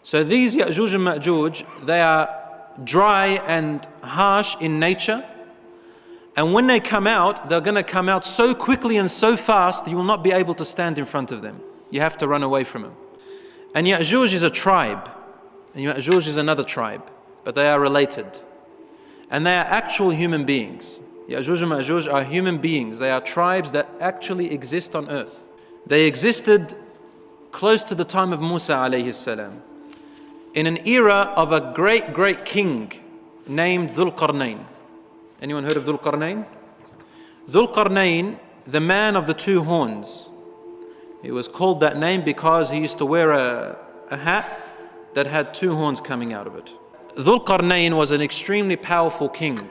So these Ya'juj and Ma'juj, they are dry and harsh in nature. And when they come out, they're going to come out so quickly and so fast that you will not be able to stand in front of them. You have to run away from them. And Ya'juj is a tribe, and Ma'juj is another tribe, but they are related. And they are actual human beings. Ya'juj and Ma'juj are human beings. They are tribes that actually exist on earth. They existed close to the time of Musa alayhi salam, in an era of a great king named DZULQARNAIN. Anyone heard of DZULQARNAIN? DZULQARNAIN, the man of the two horns. He was called that name because he used to wear a hat that had two horns coming out of it. DZULQARNAIN was an extremely powerful king,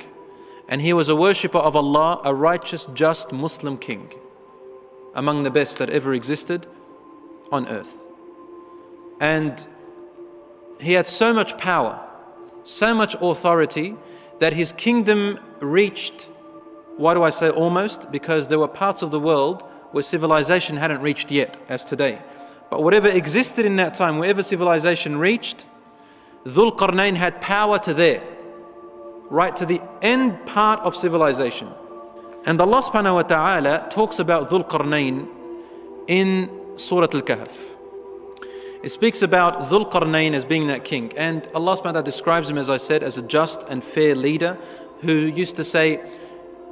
and he was a worshipper of Allah, a righteous, just Muslim king, among the best that ever existed on earth. And he had so much power, so much authority, that his kingdom reached, why do I say almost? Because there were parts of the world where civilization hadn't reached yet, as today. But whatever existed in that time, wherever civilization reached, DZULQARNAIN had power to there, right to the end part of civilization. And Allah subhanahu wa ta'ala talks about DZULQARNAIN in Surah Al-Kahf. It speaks about DZULQARNAIN as being that king. And Allah subhanahu wa ta'ala describes him, as I said, as a just and fair leader who used to say,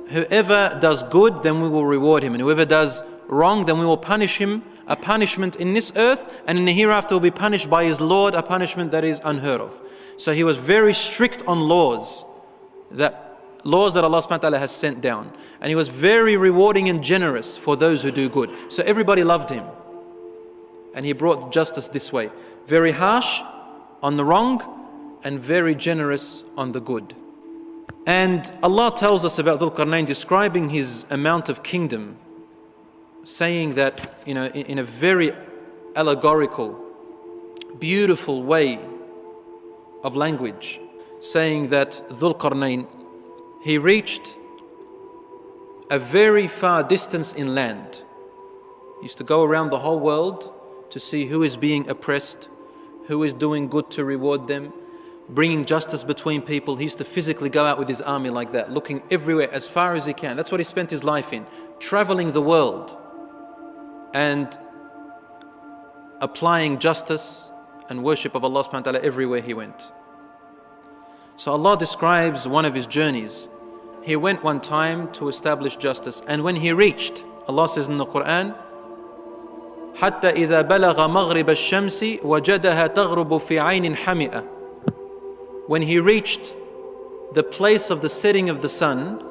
whoever does good, then we will reward him. And whoever does wrong, then we will punish him a punishment in this earth, and in the hereafter will be punished by his Lord, a punishment that is unheard of. So he was very strict on laws that Allah subhanahu wa ta'ala has sent down. And he was very rewarding and generous for those who do good. So everybody loved him. And he brought justice this way. Very harsh on the wrong and very generous on the good. And Allah tells us about DZULQARNAIN, describing his amount of kingdom, saying that, in a very allegorical, beautiful way of language, saying that DZULQARNAIN, he reached a very far distance in land. He used to go around the whole world to see who is being oppressed, who is doing good to reward them, bringing justice between people. He used to physically go out with his army like that, looking everywhere as far as he can. That's what he spent his life in, traveling the world and applying justice and worship of Allah subhanahu wa ta'ala everywhere he went. So Allah describes one of his journeys. He went one time to establish justice, and when he reached, Allah says in the Quran, حتى إذا بلغ مغرب الشمس وجدها تغرب في عين حمئة. When he reached the place of the setting of the sun,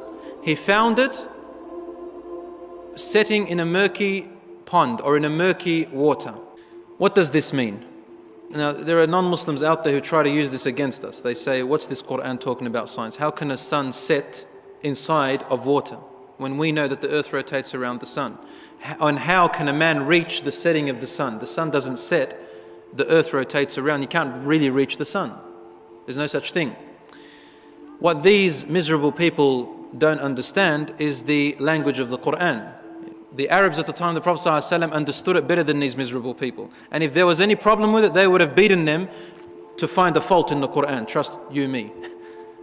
he found it setting in a murky pond or in a murky water. What does this mean? Now, there are non-Muslims out there who try to use this against us. They say, what's this Quran talking about science? How can a sun set inside of water when we know that the earth rotates around the sun? And how can a man reach the setting of the sun? The sun doesn't set, the earth rotates around. You can't really reach the sun. There's no such thing. What these miserable people don't understand is the language of the Quran. The Arabs at the time of the Prophet ﷺ understood it better than these miserable people. And if there was any problem with it, they would have beaten them to find a fault in the Quran. Trust you me.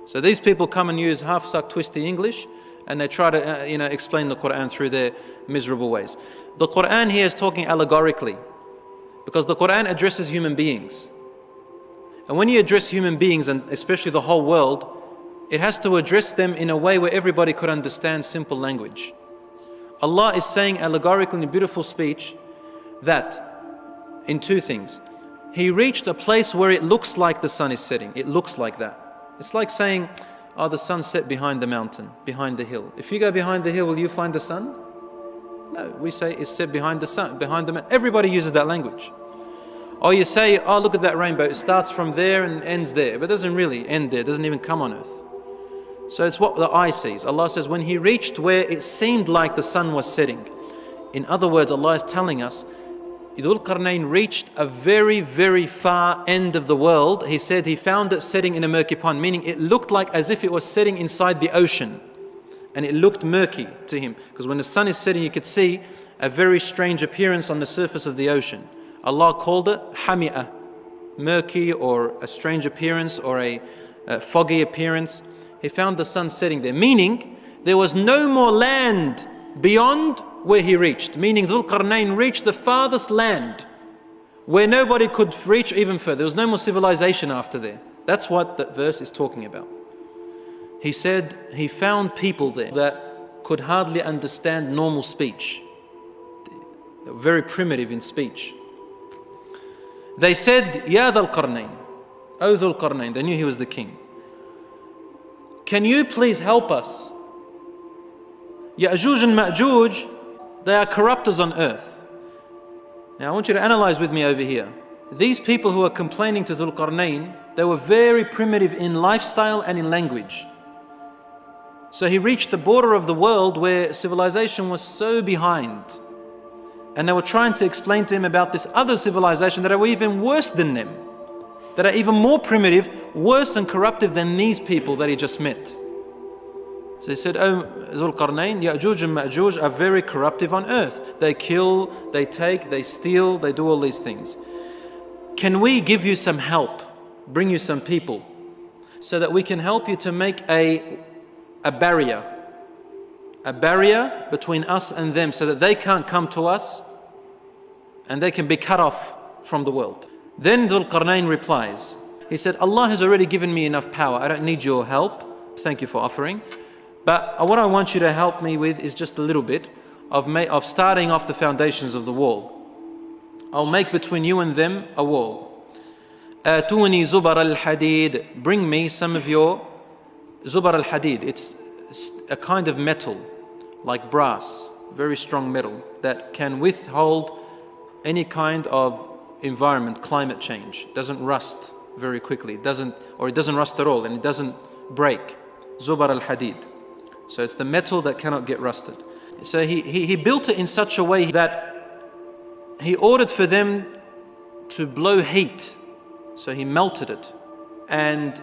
So these people come and use half-sucked, twisty English, and they try to explain the Quran through their miserable ways. The Quran here is talking allegorically, because the Quran addresses human beings. And when you address human beings, and especially the whole world, it has to address them in a way where everybody could understand simple language. Allah is saying allegorically in a beautiful speech that, in two things, he reached a place where it looks like the sun is setting. It looks like that. It's like saying, oh, the sun set behind the mountain, behind the hill. If you go behind the hill, will you find the sun? No, we say it's set behind the sun, behind the mountain. Everybody uses that language. Or you say, oh, look at that rainbow. It starts from there and ends there. But it doesn't really end there. It doesn't even come on earth. So it's what the eye sees. Allah says, when he reached where it seemed like the sun was setting. In other words, Allah is telling us, DZULQARNAIN reached a very, very far end of the world. He said he found it setting in a murky pond, meaning it looked like as if it was setting inside the ocean. And it looked murky to him. Because when the sun is setting, you could see a very strange appearance on the surface of the ocean. Allah called it hami'ah. murky or a strange appearance or a foggy appearance. He found the sun setting there, meaning there was no more land beyond where he reached, meaning Dhul-Qarnain reached the farthest land where nobody could reach even further. There was no more civilization after there. That's what that verse is talking about. He said he found people there that could hardly understand normal speech. They were very primitive in speech. They said, Ya Dhul-Qarnain, O Dhul-Qarnain, they knew he was the king. Can you please help us? Ya'juj and Ma'juj, they are corruptors on earth. Now I want you to analyze with me over here. These people who are complaining to Dhul-Qarnain, they were very primitive in lifestyle and in language. So he reached the border of the world where civilization was so behind. And they were trying to explain to him about this other civilization that are even worse than them, that are even more primitive, worse and corruptive than these people that he just met. So he said, Oh Dhul-Qarnain, Ya'juj and Ma'juj are very corruptive on earth. They kill, they take, they steal, they do all these things. Can we give you some help, bring you some people, so that we can help you to make a barrier between us and them, so that they can't come to us and they can be cut off from the world. Then Dhul-Qarnain replies, he said, Allah has already given me enough power. I don't need your help. Thank you for offering. But what I want you to help me with is just a little bit of starting off the foundations of the wall. I'll make between you and them a wall. Atuni zubar al-hadid. Bring me some of your zubar al-hadid. It's a kind of metal, like brass, very strong metal, that can withhold any kind of environment, climate change. It doesn't rust very quickly. It doesn't rust at all, and it doesn't break. Zubar al-hadid. So it's the metal that cannot get rusted. So he built it in such a way that he ordered for them to blow heat. So he melted it and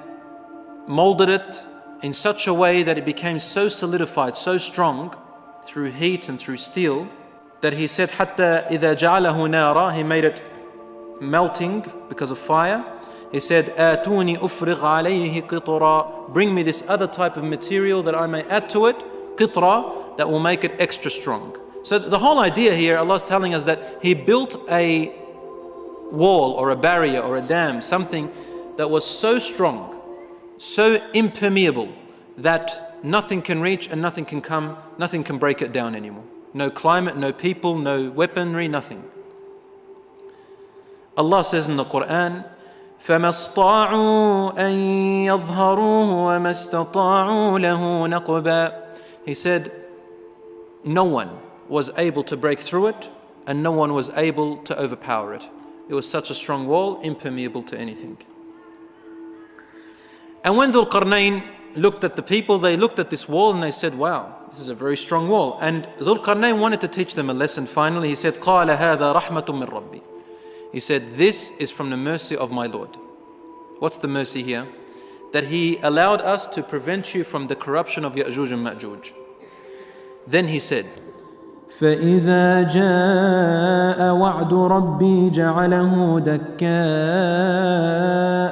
molded it in such a way that it became so solidified, so strong through heat and through steel, that he said, حَتَّى إِذَا جَعَلَهُ نَارًا, he made it melting because of fire. He said, آتوني أفرغ عليه قطرا, bring me this other type of material that I may add to it, قطرا, that will make it extra strong. So the whole idea here, Allah is telling us that he built a wall or a barrier or a dam, something that was so strong, so impermeable, that nothing can reach and nothing can come, nothing can break it down anymore. No climate, no people, no weaponry, nothing. Allah says in the Quran, فَمَا اسْطَاعُوا أَن يَظْهَرُوهُ وَمَا اسْتَطَاعُوا لَهُ نَقْبًا. He said, no one was able to break through it and no one was able to overpower it. It was such a strong wall, impermeable to anything. And when Dhul-Qarnain looked at the people, they looked at this wall and they said, wow, this is a very strong wall. And Dhul-Qarnain wanted to teach them a lesson. Finally, he said, قَالَ هَذَا رَحْمَةٌ مِّن رَبِّي. He said, this is from the mercy of my Lord. What's the mercy here? That he allowed us to prevent you from the corruption of Ya'juj and Ma'juj. Then he said, فَإِذَا جَاءَ وَعْدُ رَبِّي جَعَلَهُ دَكَّاءَ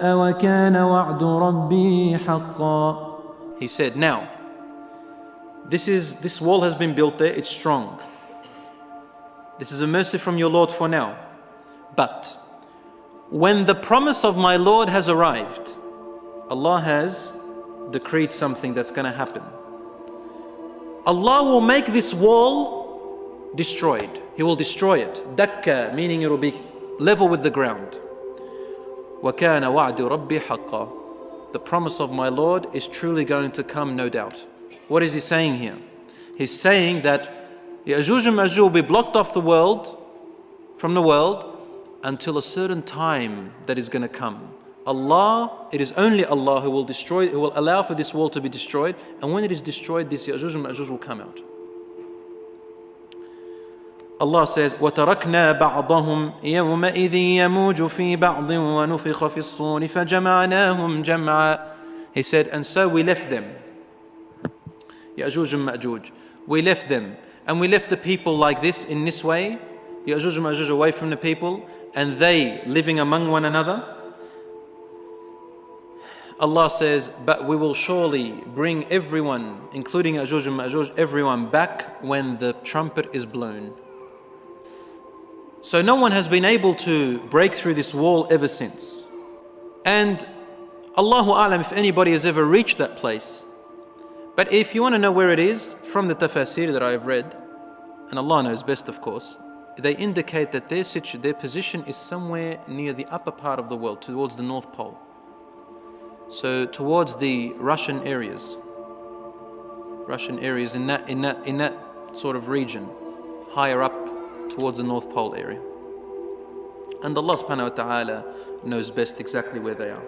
وَكَانَ وَعْدُ رَبِّي حَقًّا. He said, now, this wall has been built there, it's strong. This is a mercy from your Lord for now. But when the promise of my Lord has arrived, Allah has decreed something that's going to happen. Allah will make this wall destroyed. He will destroy it. Dakka, meaning it will be level with the ground. وَكَانَ وَعْدُ رَبِّي حَقًّا. The promise of my Lord is truly going to come, no doubt. What is he saying here? He's saying that Ya'juj and Ma'juj will be blocked off the world, from the world, until a certain time that is going to come. Allah, it is only Allah who will destroy, who will allow for this wall to be destroyed, and when it is destroyed, this Ya'juj and Ma'juj will come out. Allah says, وَتَرَكْنَا بَعْضَهُمْ يَوْمَئِذٍ يَمُوجُ فِي بَعْضٍ وَنُفِخَ فِي الصُّورِ فَجَمَعْنَاهُمْ جَمْعًا. He said, and so we left them, Ya'juj and Ma'juj. We left them, and we left the people like this, in this way, Ya'juj and Ma'juj away from the people, and they living among one another. Allah says, but we will surely bring everyone, including Ya'juj and Ma'juj, everyone back when the trumpet is blown. So no one has been able to break through this wall ever since. And Allahu A'lam if anybody has ever reached that place. But if you want to know where it is, from the tafasir that I have read, and Allah knows best of course, they indicate that their position is somewhere near the upper part of the world, towards the North Pole. So towards the Russian areas in that sort of region, higher up towards the North Pole area. And Allah subhanahu wa ta'ala knows best exactly where they are.